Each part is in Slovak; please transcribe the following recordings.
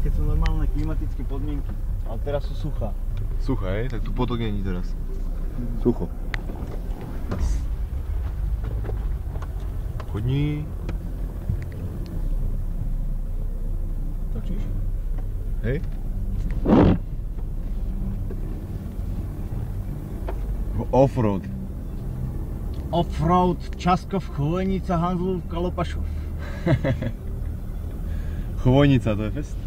keď sú normálne klimatické podmienky. Ale teraz sú suchá. Suchá, hej? Tak tu potok není teraz. Sucho. Chodní. Točíš? Hej? Offroad. Offroad Časkov, Chvojnica, Hanzlov, Kalopašov. Chvojnica, to je fest.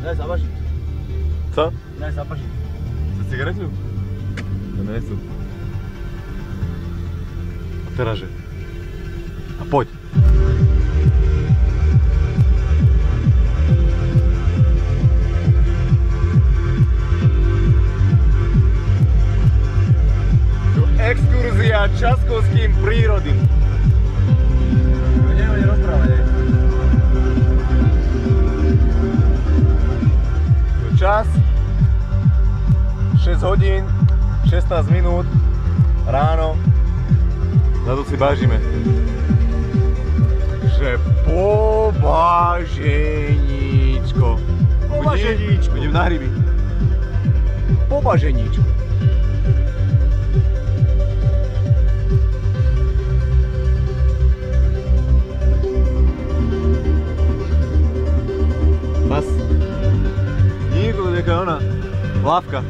Daj zabažiť. Co? Daj zabažiť. Chce cigaretu? To nechcú. A teraže. A poď. Tu exkurzia Časkovským prírodím. Nebudem rozprávať, hej. Čas 6 hodín 16 minút ráno, za to si vážime, že pobaženíčko. Pobaženíčko. Idem na hryby. Pobaženíčko. Mas to je nejaká ona, lávka.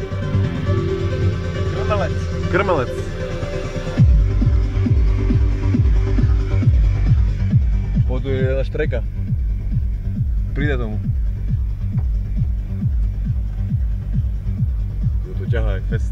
Krmelec. Krmelec. Tu je jedna štreka. Príde tomu. Tu to ťahá, je fest.